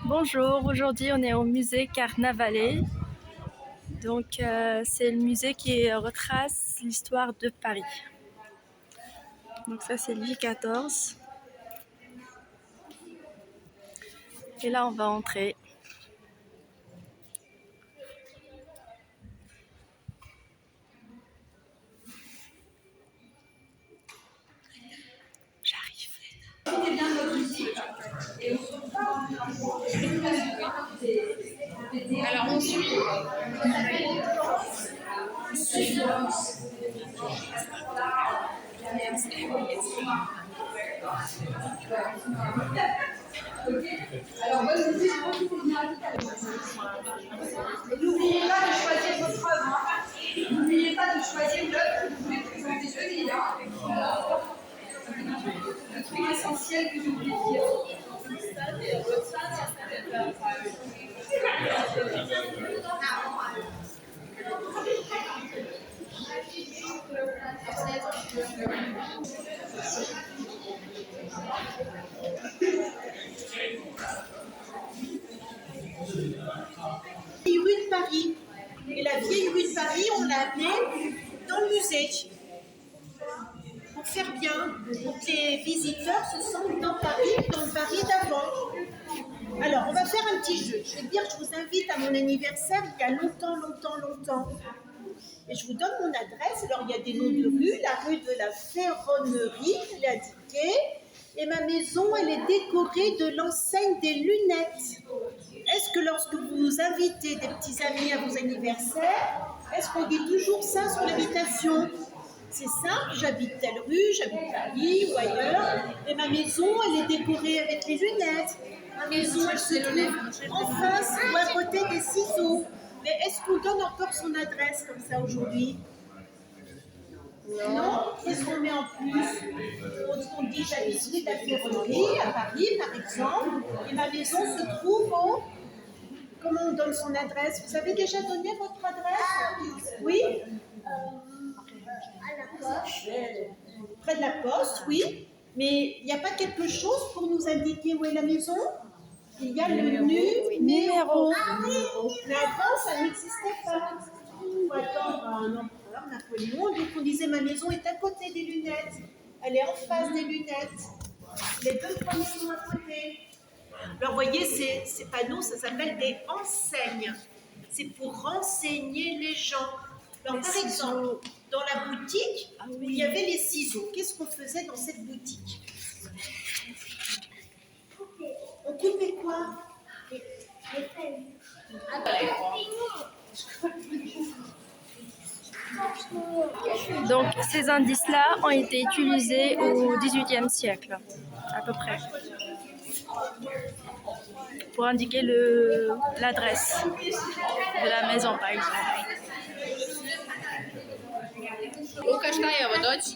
Bonjour, aujourd'hui on est au musée Carnavalet. Donc c'est le musée qui retrace l'histoire de Paris. Donc ça c'est Louis XIV. Et là on va entrer. J'arrive. Alors on suit. Alors bonne musique, n'oubliez pas de choisir votre œuvre. N'oubliez pas de choisir l'œuvre que vous voulez présenter jeudi. Le truc essentiel que vous voulez dire. Vieille rue de Paris. Et la vieille rue de Paris, on l'a appelée dans le musée. Pour faire bien, pour que les visiteurs se sentent dans Paris, dans le Paris d'avant. Alors, on va faire un petit jeu. Je vais dire, je vous invite à mon anniversaire il y a longtemps. Et je vous donne mon adresse. Alors, il y a des noms de rues. La rue de la Ferronnerie, je l'ai indiquée. Et ma maison, elle est décorée de l'enseigne des lunettes. Est-ce que lorsque vous invitez des petits amis à vos anniversaires, est-ce qu'on dit toujours ça sur l'invitation? C'est simple, j'habite telle rue, j'habite Paris ou ailleurs, et ma maison, elle est décorée avec les lunettes. Ma maison, elle se trouve en face ou à côté des ciseaux. Mais est-ce qu'on donne encore son adresse comme ça aujourd'hui? Non. Qu'est-ce qu'on met en plus? On dit j'habite rue de la Ferronnerie à Paris, par exemple, et ma maison se trouve au... Comment on donne son adresse? Vous avez déjà donné votre adresse? Oui? À la poste. Près de la poste, oui. Mais il n'y a pas quelque chose pour nous indiquer où est la maison? Il y a le numéro. Mais avant, ça n'existait pas. Il faut attendre un empereur, Napoléon. Donc on disait ma maison est à côté des lunettes. Elle est en face des lunettes. Les deux premiers sont à côté. Alors, vous voyez, ces panneaux, ça s'appelle des enseignes. C'est pour renseigner les gens. Alors, par exemple, dans la boutique où il y avait les ciseaux, qu'est-ce qu'on faisait dans cette boutique? On coupait quoi? Les peines. Donc ces indices-là ont été utilisés au XVIIIe siècle, à peu près, pour indiquer l'adresse de la maison, par exemple. Luka, šta je ovo? Doći?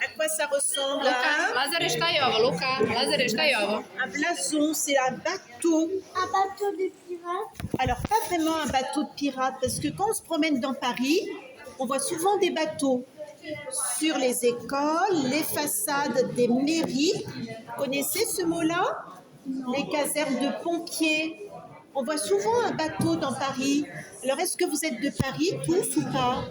À quoi ça ressemble? Luka, Lazare, šta je ovo? Luka, Lazare, šta je ovo? Un blason, c'est un bateau. Un bateau de pirates. Alors, pas vraiment un bateau de pirate, parce que quand on se promène dans Paris, on voit souvent des bateaux sur les écoles, les façades des mairies. Vous connaissez ce mot-là? Les casernes de pompiers. On voit souvent un bateau dans Paris. Alors, est-ce que vous êtes de Paris, tous ou pas?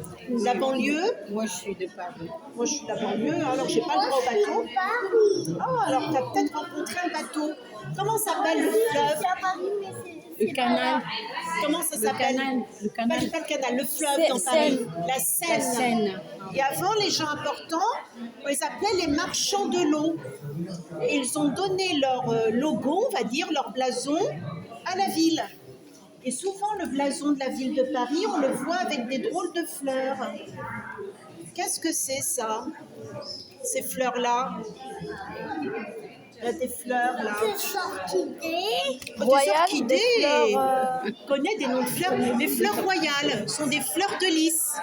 La banlieue? Moi, je suis de Paris. Moi, je suis de la banlieue, alors j'ai pas le droit au bateau. Paris. Oh, alors tu as peut-être rencontré un bateau. Comment s'appelle le fleuve? C'est à Paris, mais c'est... Le canal. Comment ça s'appelle? Le canal. Pas le canal, le fleuve dans Paris. La Seine. La Seine. Et avant, les gens importants, on les appelait les marchands de l'eau. Et ils ont donné leur logo, on va dire, leur blason, à la ville. Et souvent, le blason de la ville de Paris, on le voit avec des drôles de fleurs. Qu'est-ce que c'est ça? Ces fleurs-là? Il y a des fleurs là. Des orchidées. Des Royales, orchidées. des fleurs, On connaît des noms de fleurs. Les fleurs royales sont des fleurs de lys.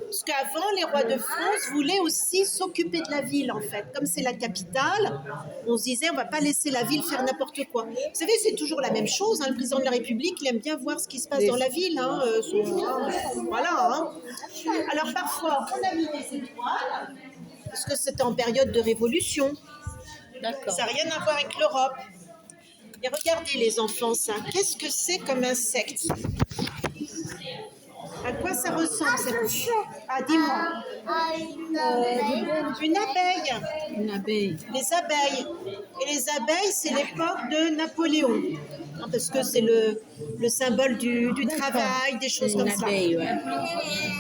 Parce qu'avant, les rois de France voulaient aussi s'occuper de la ville, en fait. Comme c'est la capitale, on se disait, on ne va pas laisser la ville faire n'importe quoi. Vous savez, c'est toujours la même chose. Le président de la République, il aime bien voir ce qui se passe dans la ville. Voilà. Alors, parfois, on a mis des étoiles, parce que c'était en période de révolution. D'accord. Ça n'a rien à voir avec l'Europe. Et regardez les enfants ça. Qu'est-ce que c'est comme insecte? À quoi ça ressemble cette... Ah, dis-moi. Une abeille. Une abeille. Les abeilles. Et les abeilles, c'est l'époque de Napoléon. Hein, parce que c'est le symbole du travail, des choses Une comme ça. abeille, ouais.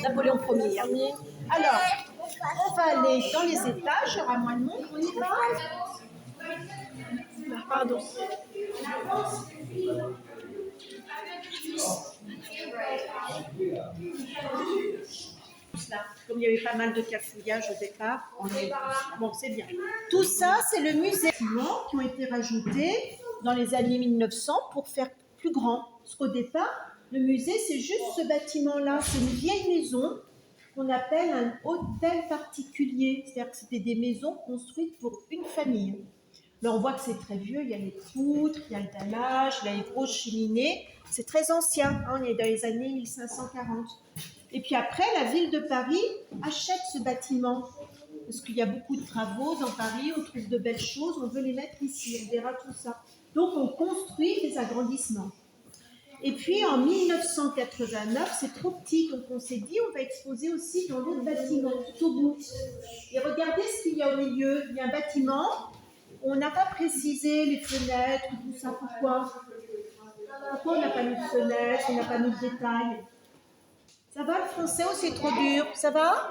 Napoléon Ier. Alors, on va aller dans les étages, il y aura moins de monde, on y va. Pardon. Là, comme il y avait pas mal de cafouillage au départ, bon, c'est bien. Tout ça, c'est le musée qui ont été rajoutés dans les années 1900 pour faire plus grand. Parce qu'au départ, le musée, c'est juste ce bâtiment-là. C'est une vieille maison qu'on appelle un hôtel particulier. C'est-à-dire que c'était des maisons construites pour une famille. Là, on voit que c'est très vieux. Il y a les poutres, il y a le dallage, il y a les grosses cheminées. C'est très ancien. Hein, on est dans les années 1540. Et puis après, la ville de Paris achète ce bâtiment. Parce qu'il y a beaucoup de travaux dans Paris, on trouve de belles choses, on veut les mettre ici, on verra tout ça. Donc on construit des agrandissements. Et puis en 1989, c'est trop petit, donc on s'est dit on va exposer aussi dans l'autre bâtiment, tout au bout. Et regardez ce qu'il y a au milieu. Il y a un bâtiment, on n'a pas précisé les fenêtres, tout ça, pourquoi? Pourquoi on n'a pas mis de fenêtres, on n'a pas mis de détails? Ça va le français ou c'est trop dur? Ça va?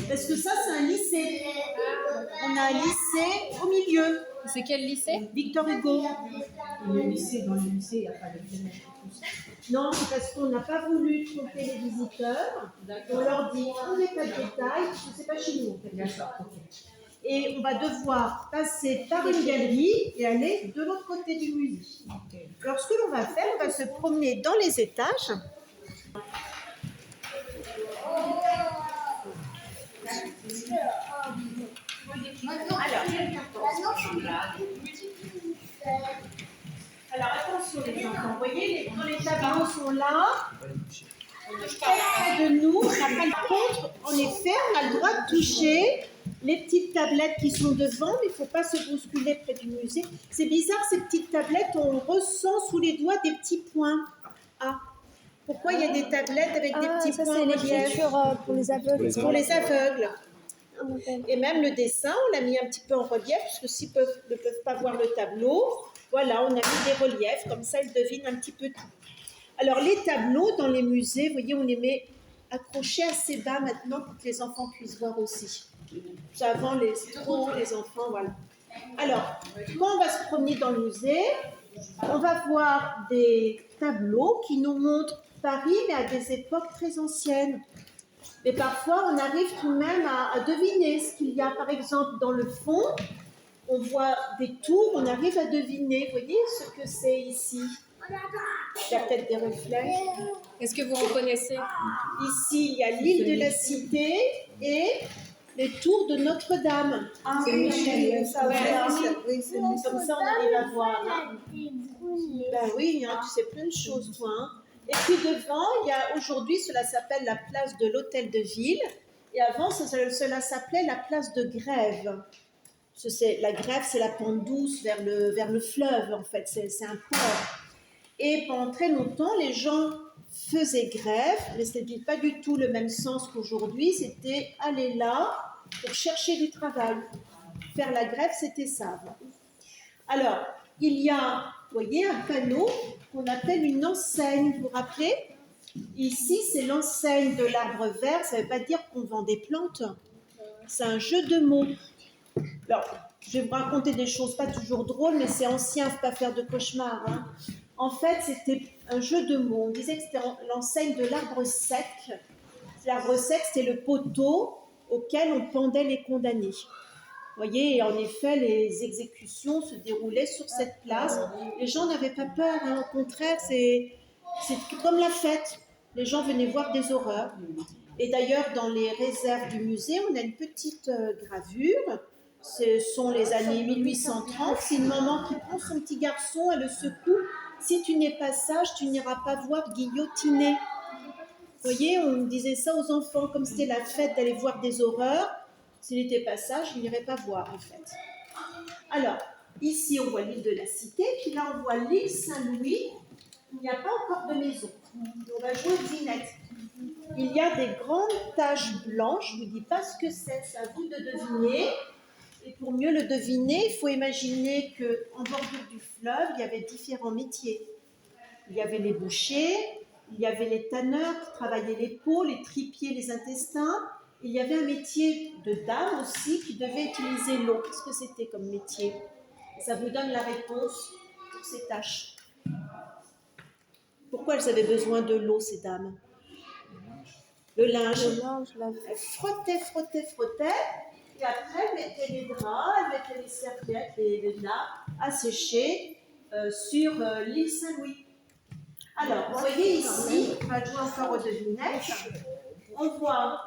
Parce que ça, c'est un lycée. On a un lycée au milieu. C'est quel lycée? Victor Hugo. Le lycée, dans le lycée, il n'y a pas de fenêtre. Non, c'est parce qu'on n'a pas voulu tromper les visiteurs. On leur dit, on n'est pas de détails, parce que c'est pas chez nous. Et on va devoir passer par une galerie et aller de l'autre côté du musée. Alors, ce que l'on va faire, on va se promener dans les étages. Alors attention les enfants, vous voyez, quand les tableaux sont là, près de nous, par contre, en effet, on a le droit de toucher les petites tablettes qui sont devant, mais il ne faut pas se bousculer près du musée. C'est bizarre, ces petites tablettes, on ressent sous les doigts des petits points. Ah, pourquoi il y a des tablettes avec des petits ça points c'est en relief? l'écriture pour les aveugles. Pour les aveugles. Et même le dessin, on l'a mis un petit peu en relief, parce que s'ils ne peuvent pas voir le tableau, voilà, on a mis des reliefs, comme ça ils devinent un petit peu tout. Alors les tableaux dans les musées, vous voyez, on les met accrochés assez bas maintenant pour que les enfants puissent voir aussi. Avant les enfants, voilà. Alors, quand on va se promener dans le musée, on va voir des tableaux qui nous montrent Paris, mais à des époques très anciennes. Mais parfois, on arrive tout de même à deviner ce qu'il y a. Par exemple, dans le fond, on voit des tours, on arrive à deviner, vous voyez, ce que c'est ici. Il y a peut-être des reflets. Est-ce que vous reconnaissez? Ici, il y a l'île de la Cité et les tours de Notre-Dame. Ah, c'est Michel. Comme ça, on arrive à voir. Hein. Ben oui, hein, tu sais plein de choses, toi. Hein. Et puis devant, il y a aujourd'hui, cela s'appelle la place de l'Hôtel de Ville. Et avant, cela s'appelait la place de Grève. La Grève, c'est la pente douce vers le fleuve, en fait. C'est un port. Et pendant très longtemps, les gens faisaient grève, mais ce n'était pas du tout le même sens qu'aujourd'hui. C'était aller là pour chercher du travail. Faire la grève, c'était ça. Alors, il y a, vous voyez, un panneau qu'on appelle une enseigne, vous vous rappelez? Ici, c'est l'enseigne de l'arbre vert, ça ne veut pas dire qu'on vend des plantes. C'est un jeu de mots. Alors, je vais vous raconter des choses pas toujours drôles, mais c'est ancien, il ne faut pas faire de cauchemar. Hein. En fait, c'était un jeu de mots. On disait que c'était l'enseigne de l'arbre sec. L'arbre sec, c'était le poteau auquel on pendait les condamnés. Vous voyez, et en effet, les exécutions se déroulaient sur cette place. Les gens n'avaient pas peur, hein. Au contraire, c'est comme la fête. Les gens venaient voir des horreurs. Et d'ailleurs, dans les réserves du musée, on a une petite gravure. Ce sont les années 1830. C'est une maman qui prend son petit garçon, elle le secoue. Si tu n'es pas sage, tu n'iras pas voir guillotiner. Vous voyez, on disait ça aux enfants, comme c'était la fête d'aller voir des horreurs. S'il n'était pas sage, il n'irait pas voir, en fait. Alors, Ici, on voit l'île de la Cité, puis là, on voit l'île Saint-Louis. Il n'y a pas encore de maison. On va jouer aux devinettes. Il y a des grandes taches blanches. Je ne vous dis pas ce que c'est à vous de deviner. Et pour mieux le deviner, il faut imaginer qu'en bordure du fleuve, il y avait différents métiers. Il y avait les bouchers, il y avait les tanneurs qui travaillaient les peaux, les tripiers, les intestins. Il y avait un métier de dame aussi qui devait utiliser l'eau. Qu'est-ce que c'était comme métier? Ça vous donne la réponse pour ces tâches. Pourquoi elles avaient besoin de l'eau, ces dames? Le linge. Elles frottaient, et après elles mettaient les draps, elles mettaient les serviettes, les nappes à sécher sur l'île Saint-Louis. Alors, vous voyez ici, on va jouer encore aux devinettes. On voit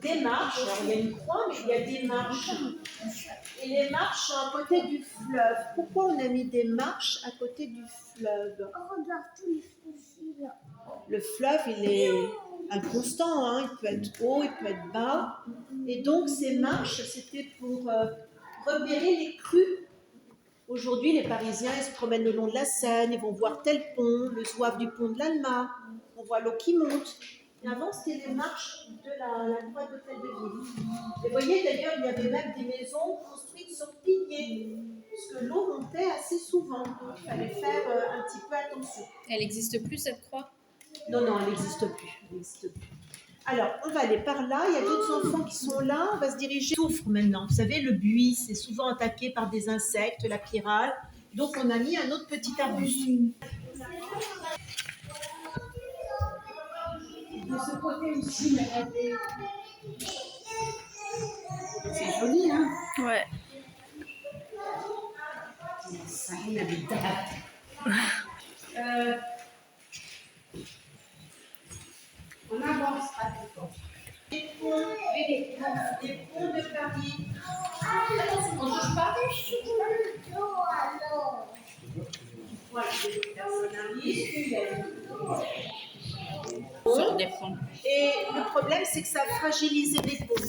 des marches. Alors, il y a une croix, mais il y a des marches. Et les marches sont à côté du fleuve. Pourquoi on a mis des marches à côté du fleuve? Regarde tous les fossiles. Le fleuve, il est inconstant, hein. Il peut être haut, il peut être bas. Et donc, ces marches, c'était pour repérer les crues. Aujourd'hui, les Parisiens, ils se promènent le long de la Seine, ils vont voir tel pont, le zouave du pont de l'Alma, on voit l'eau qui monte. Et avant, c'était les marches de la croix d'hôtel de ville. Et vous voyez, d'ailleurs, il y avait même des maisons construites sur piliers, parce que l'eau montait assez souvent, donc il fallait faire un petit peu attention. Elle n'existe plus, cette croix? Non, non, elle n'existe plus. Alors, on va aller par là. Il y a d'autres enfants qui sont là. On va se diriger. Soufre maintenant. Vous savez, le buis, c'est souvent attaqué par des insectes, la pyrale. Donc, on a mis un autre petit arbuste. De ce côté aussi, c'est joli, hein? Ouais. Ça y est, on avance rapidement. Des ponts de Paris. On ne touche pas. Voilà, des personnes arrivent. Sur des ponts. Et le problème, c'est que ça a fragilisé les ponts.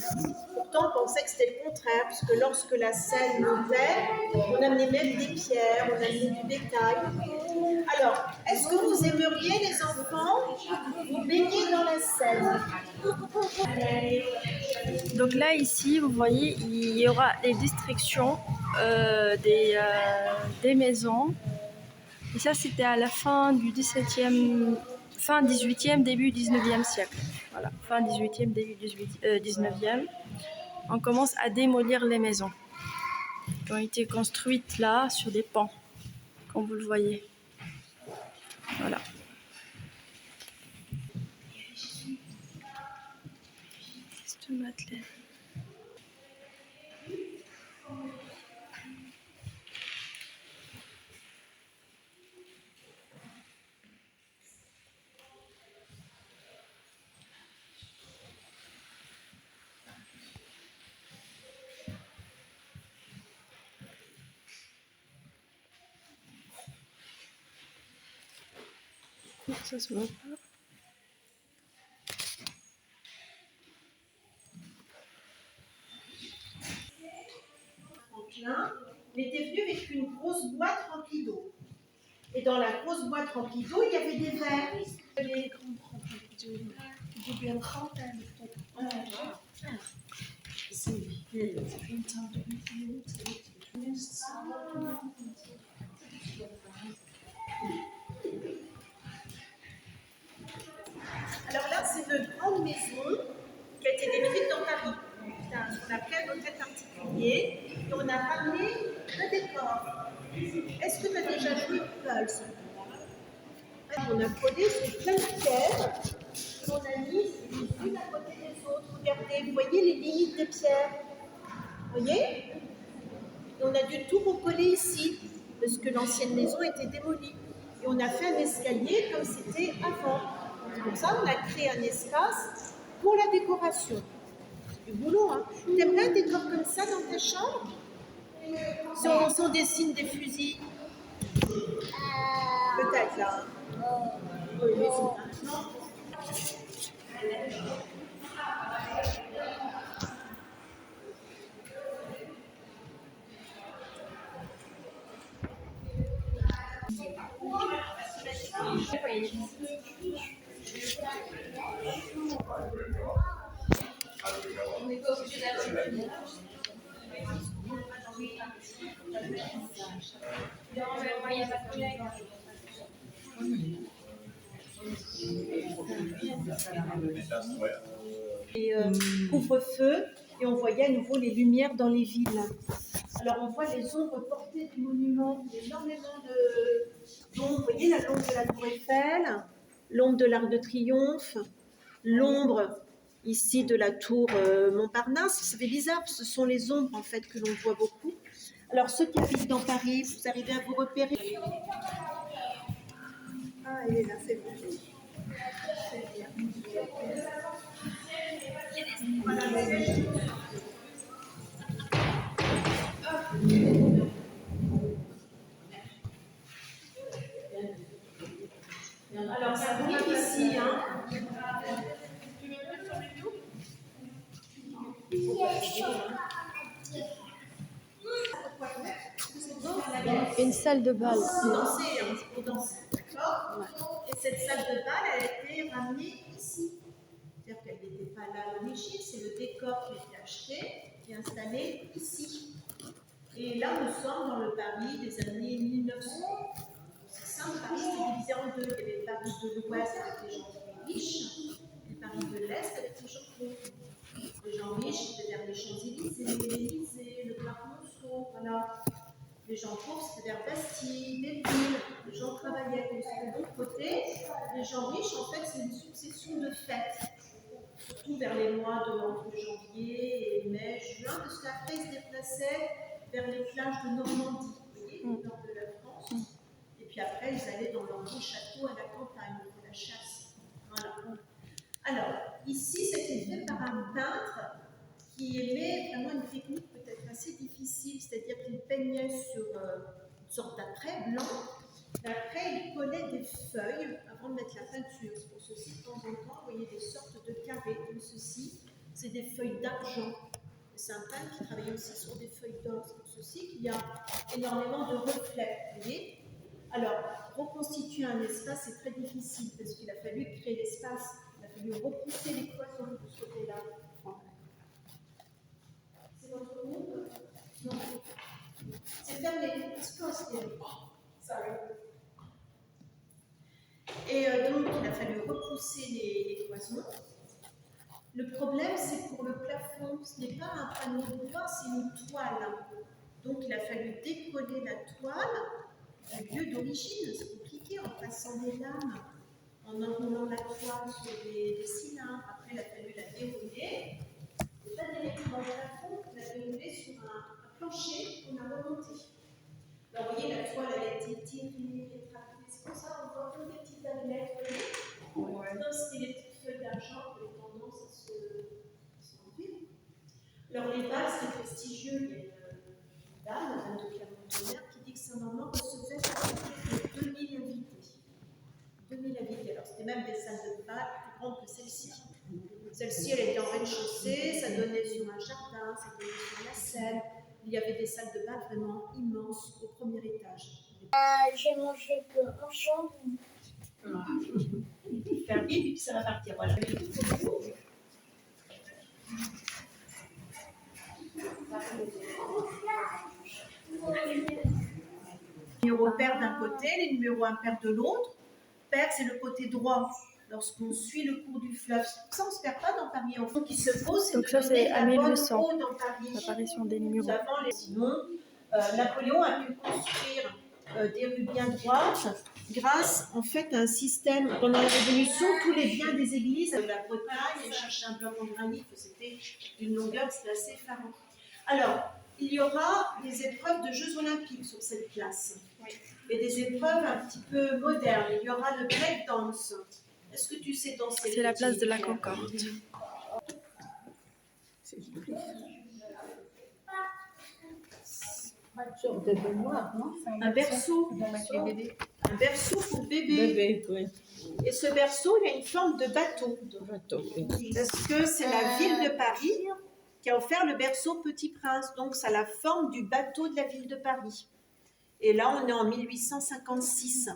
Pourtant, on pensait que c'était le contraire, parce que lorsque la Seine montait, on amenait même des pierres, on amenait du bétail. Alors, est-ce que vous aimeriez, les enfants, vous baigner dans la Seine? Donc là, ici, vous voyez, il y aura les distractions des maisons. Et ça, c'était à la fin du 17e, fin 18e, début 19e siècle. Voilà, fin 18e, début 19e. On commence à démolir les maisons qui ont été construites là, sur des pans, comme vous le voyez. Voilà. Cette Madeleine. Ça se voit pas. Franklin, il était venu avec une grosse boîte remplie d'eau. Et dans la grosse boîte remplie d'eau, il y avait des verres. Alors là, c'est une grande maison qui a été décrite dans Paris. C'est ce qu'on appelait un hôtel particulier. Et on a ramené le décor. Est-ce que tu as déjà joué au Pulse? On a collé sur plein de pierres. On a mis les unes à côté des autres. Regardez, vous voyez les limites des pierres? Vous voyez? Et on a dû tout recoller ici, parce que l'ancienne maison était démolie. Et on a fait un escalier comme c'était avant. C'est pour ça qu'on a créé un espace pour la décoration. C'est du boulot, hein? T'aimerais un décor comme ça dans ta chambre? Si on dessine des fusils? Peut-être là. Oui, mais c'est maintenant. On n'est pas obligé d'aller. Non, mais moi, il n'y a pas de collègue. Et couvre-feu, et on voyait à nouveau les lumières dans les villes. Alors on voit les ombres portées du monument, énormément d'ombres. Vous voyez la l'ombre de la Tour Eiffel, l'ombre de l'Arc de Triomphe, l'ombre ici de la tour Montparnasse. Ça fait bizarre, ce sont les ombres en fait que l'on voit beaucoup. Alors ceux qui habitent dans Paris, vous arrivez à vous repérer? Ah, elle est là, c'est bon. C'est bien. Alors ça brille ici, hein. Une salle de bal. Pour danser, hein, pour danser, d'accord. Et cette salle de bal, elle a été ramenée ici. C'est-à-dire qu'elle n'était pas là à l'origine, c'est le décor qui a été acheté et installé ici. Et là, nous sommes dans le Paris des années 1900. C'est simple, Paris était divisé en deux. Il y avait le Paris de l'Ouest avec les gens riches, et le Paris de l'Est avec les gens pauvres. Les gens riches, c'était vers les Champs-Élysées, l'Élysée, le parc Monceau, voilà. Les gens pauvres, c'était vers Bastille, les villes, les gens travaillaient. Et de l'autre côté, les gens riches, en fait, c'est une succession de fêtes. Surtout vers les mois de janvier, mai, juin, parce qu'après, ils se déplaçaient vers les plages de Normandie, vous voyez, au nord de la France. Et puis après, ils allaient dans leur beau château à la campagne, pour la chasse. Voilà. Alors, ici, c'était fait par un peintre qui aimait vraiment une technique peut-être assez difficile, c'est-à-dire qu'il peignait sur une sorte d'après blanc. D'après, il collait des feuilles avant de mettre la peinture. C'est pour ceci, de temps en temps, vous voyez des sortes de carrés comme ceci. C'est des feuilles d'argent. C'est un peintre qui travaillait aussi sur des feuilles d'or, comme ceci, qu'il y a énormément de reflets. Vous voyez. Alors, reconstituer un espace, c'est très difficile parce qu'il a fallu créer l'espace. Il a fallu repousser les cloisons de ce côté-là. C'est votre monde? Non. C'est fermé. It's closed. Sorry. Et donc, il a fallu repousser les cloisons. Le problème, c'est pour le plafond. Ce n'est pas un panneau de bois, c'est une toile. Donc, il a fallu décoller la toile du lieu d'origine. C'est compliqué en passant des lames, en enroulant la toile sur des cylindres. Après, il a fallu la dérouler. Et pas directement au plafond, on l'a déroulée sur un plancher qu'on a remonté. Alors, vous voyez, la toile, elle a été tirée, rétractée. C'est pour ça qu'on voit comme des petites allumettes. Ouais. Comme c'était les petites feuilles d'argent qui ont tendance à s'enlever. Alors, les balles, c'est prestigieux. Il y a une dame, Madame de Clermont-Tonnerre, qui dit que Saint-Normand recevait à peu près 2000 invités. 2000 invités. Alors, c'était même des salles de bal plus grandes que celle-ci. Celle-ci, elle était en rez-de-chaussée, ça donnait sur un jardin, ça donnait sur la Seine. Il y avait des salles de bal vraiment immenses au premier étage. J'ai mangé que un champ. Faire vite, et puis ça va partir. Voilà. Les numéros pairs d'un côté, les numéros impairs de l'autre. Pair, c'est le côté droit. Lorsqu'on suit le cours du fleuve, ça on ne se perd pas dans Paris. Enfant qui se pose, c'est donc ça c'est à 1200, l'apparition des numéros. Sinon, Napoléon a pu construire des rues bien droites grâce en fait à un système. Pendant la Révolution, tous les biens des églises de la Bretagne cherchaient un bloc en granit, c'était d'une longueur, c'était assez effarant. Alors, il y aura des épreuves de Jeux olympiques sur cette place. Et des épreuves un petit peu modernes. Il y aura le breakdance. Est-ce que tu sais danser? C'est la place de la Concorde. Un berceau. Un berceau pour bébé. Et ce berceau, il a une forme de bateau. Parce que c'est la ville de Paris qui a offert le berceau Petit Prince. Donc, ça a la forme du bateau de la ville de Paris. Et là, on est en 1856.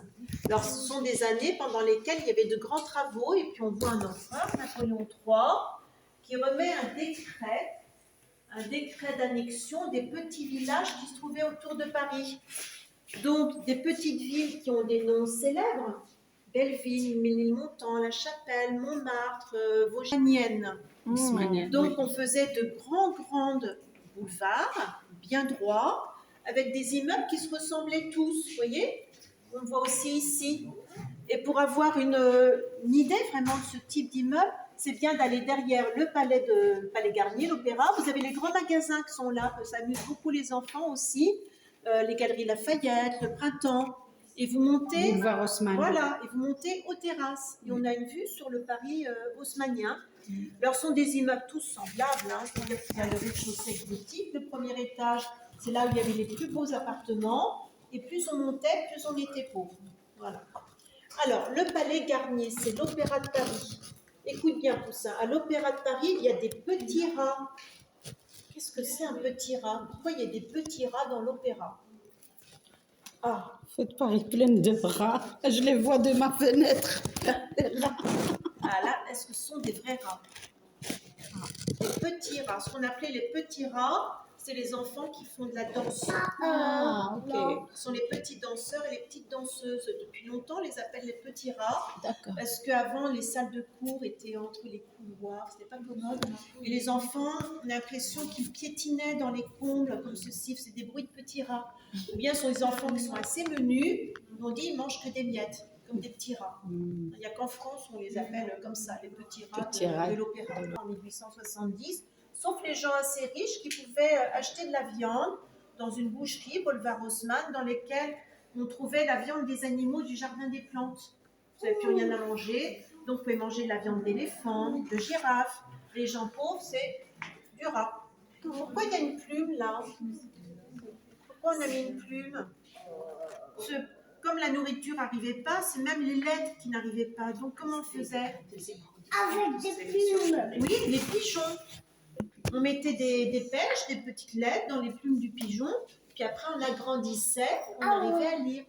Alors, ce sont des années pendant lesquelles il y avait de grands travaux. Et puis, on voit un empereur, Napoléon III, qui remet un décret d'annexion des petits villages qui se trouvaient autour de Paris. Donc, des petites villes qui ont des noms célèbres. Belleville, Ménilmontant, La Chapelle, Montmartre, Vosgienienne. Donc, on faisait de grands boulevards, bien droits, avec des immeubles qui se ressemblaient tous, vous voyez? On le voit aussi ici. Et pour avoir une idée vraiment de ce type d'immeuble, c'est bien d'aller derrière le palais Garnier, l'Opéra. Vous avez les grands magasins qui sont là, ça amuse beaucoup les enfants aussi, les galeries Lafayette, le Printemps. Et vous montez, voilà, et vous montez aux terrasses. Et on a une vue sur le Paris haussmannien. Alors, ce sont des immeubles tous semblables, hein. C'est-à-dire qu'il y a le rez-de-chaussée exotique, le premier étage, c'est là où il y avait les plus beaux appartements. Et plus on montait, plus on était pauvre. Voilà. Alors, le palais Garnier, c'est l'Opéra de Paris. Écoute bien tout ça. À l'Opéra de Paris, il y a des petits rats. Qu'est-ce que c'est un petit rat? Pourquoi il y a des petits rats dans l'opéra? Ah, Faites Paris pleine de rats. Je les vois de ma fenêtre. ah là, est-ce que ce sont des vrais rats? Les petits rats, ce qu'on appelait les petits rats, c'est les enfants qui font de la danse. Ah, ok. Ce sont les petits danseurs et les petites danseuses. Depuis longtemps, on les appelle les petits rats. D'accord. Parce qu'avant, les salles de cours étaient entre les couloirs, c'était pas commode. Et les enfants, on a l'impression qu'ils piétinaient dans les combles comme ceci, c'est des bruits de petits rats. Ou bien ce sont des enfants qui sont assez menus, on dit ils mangent que des miettes, comme des petits rats. Il n'y a qu'en France on les appelle comme ça, les petits rats de l'opéra. En 1870, sauf les gens assez riches qui pouvaient acheter de la viande dans une boucherie, boulevard Haussmann, dans lesquelles on trouvait la viande des animaux du jardin des plantes. Vous n'avez plus rien à manger, donc vous pouvez manger de la viande d'éléphant, de girafe. Les gens pauvres, c'est du rat. Pourquoi il y a une plume là? Pourquoi on a mis une plume? Comme la nourriture n'arrivait pas, c'est même les lettres qui n'arrivaient pas. Donc comment on faisait? Avec des plumes. Oui, les pigeons. On mettait des pêches, des petites lettres dans les plumes du pigeon, puis après on agrandissait, on arrivait à lire.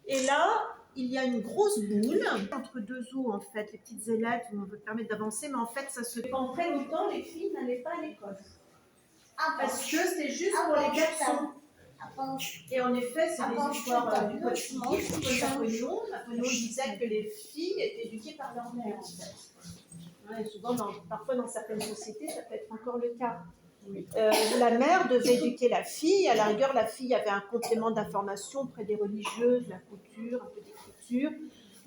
Et là, il y a une grosse boule entre deux os, en fait, les petites ailettes vont vous permettre d'avancer, mais en fait, ça se fait. Pendant très longtemps, les filles n'allaient pas à l'école. Parce que c'était juste pour les garçons. Et en effet, c'est des histoires du code civil, comme Napoléon. Napoléon disait que les filles étaient éduquées par leur mère, en fait. Et souvent, parfois dans certaines sociétés, ça peut être encore le cas. La mère devait éduquer la fille. À la rigueur, la fille avait un complément d'information auprès des religieuses, la couture, un peu d'écriture.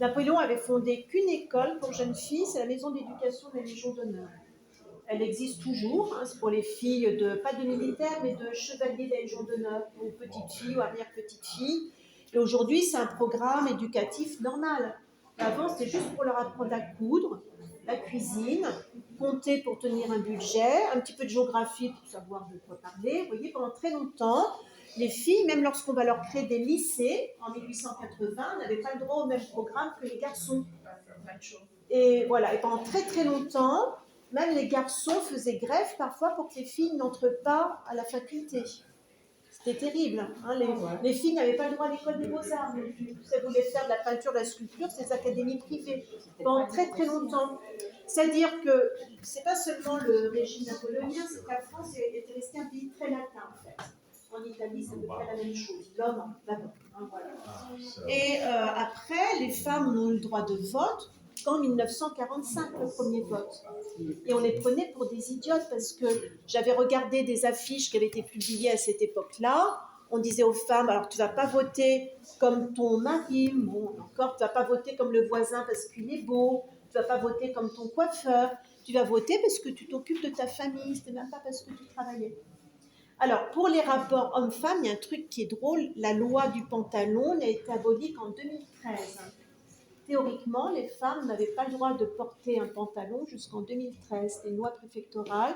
Napoléon avait fondé qu'une école pour jeunes filles, c'est la maison d'éducation de la Légion d'honneur. Elle existe toujours, hein, c'est pour les filles, pas de militaires, mais de chevaliers de la Légion d'honneur, ou petites filles ou arrière-petites filles. Et aujourd'hui, c'est un programme éducatif normal. Avant, c'était juste pour leur apprendre à coudre, la cuisine, compter pour tenir un budget, un petit peu de géographie pour savoir de quoi parler. Vous voyez, pendant très longtemps, les filles, même lorsqu'on va leur créer des lycées, en 1880, n'avaient pas le droit au même programme que les garçons. Et voilà, et pendant très très longtemps, même les garçons faisaient grève parfois pour que les filles n'entrent pas à la faculté. C'était terrible. Hein, les filles n'avaient pas le droit à l'école des beaux-arts. Si elles voulaient faire de la peinture, de la sculpture, c'est des académies privées. Pendant très très longtemps. C'est-à-dire que c'est pas seulement le régime napoléonien, c'est que la France était restée un pays très latin en fait. En Italie, c'est à peu près la même chose. L'homme, d'abord. Hein, voilà. Et après, les femmes ont eu le droit de vote qu'en 1945, le premier vote. Et on les prenait pour des idiotes parce que j'avais regardé des affiches qui avaient été publiées à cette époque-là. On disait aux femmes, alors tu ne vas pas voter comme ton mari, bon, encore, tu ne vas pas voter comme le voisin parce qu'il est beau, tu ne vas pas voter comme ton coiffeur, tu vas voter parce que tu t'occupes de ta famille, ce n'était même pas parce que tu travaillais. Alors, pour les rapports hommes-femmes, il y a un truc qui est drôle, la loi du pantalon n'a été abolie qu'en 2013. Théoriquement, les femmes n'avaient pas le droit de porter un pantalon jusqu'en 2013. C'était une loi préfectorale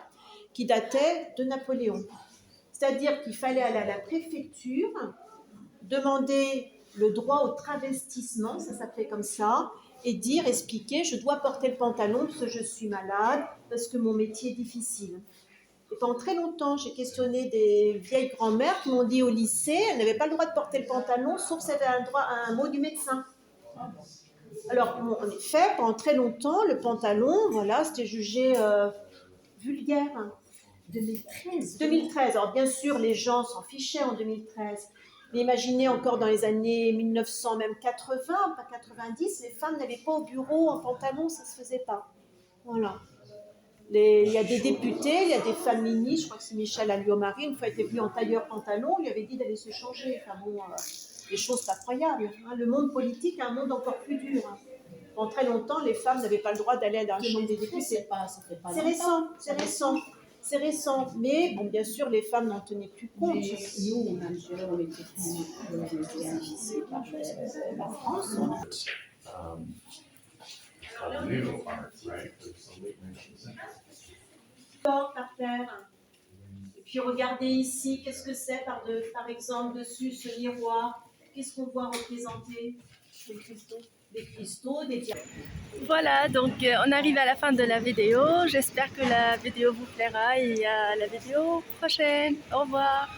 qui datait de Napoléon. C'est-à-dire qu'il fallait aller à la préfecture, demander le droit au travestissement, ça s'appelait comme ça, et dire, expliquer, je dois porter le pantalon parce que je suis malade, parce que mon métier est difficile. Et pendant très longtemps, j'ai questionné des vieilles grand-mères qui m'ont dit au lycée, elles n'avaient pas le droit de porter le pantalon, sauf si elles avaient un droit à un mot du médecin. Alors, bon, en effet, pendant très longtemps, le pantalon, voilà, c'était jugé vulgaire. 2013. 2013. Alors, bien sûr, les gens s'en fichaient en 2013. Mais imaginez encore dans les années 1900, même 80, pas 90, les femmes n'allaient pas au bureau en pantalon, ça ne se faisait pas. Voilà. Il y a des députés, il y a des femmes ministres, je crois que c'est Michel Alliot-Marie, une fois était venue en tailleur pantalon, on lui avait dit d'aller se changer. Enfin bon, des choses incroyables. Hein. Le monde politique est un monde encore plus dur. Hein. Pendant très longtemps, les femmes n'avaient pas le droit d'aller dans la chambre des députés. C'est récent, c'est récent. C'est récent, mais bon, bien sûr, les femmes n'en tenaient plus compte. Mais nous, on a géré, on était difficile par la France. Par terre. Et puis regardez ici, qu'est-ce que c'est par exemple dessus ce miroir? Qu'est-ce qu'on voit représenter? Des cristaux. Des cristaux, des diamants. Voilà, donc on arrive à la fin de la vidéo. J'espère que la vidéo vous plaira et à la vidéo prochaine. Au revoir.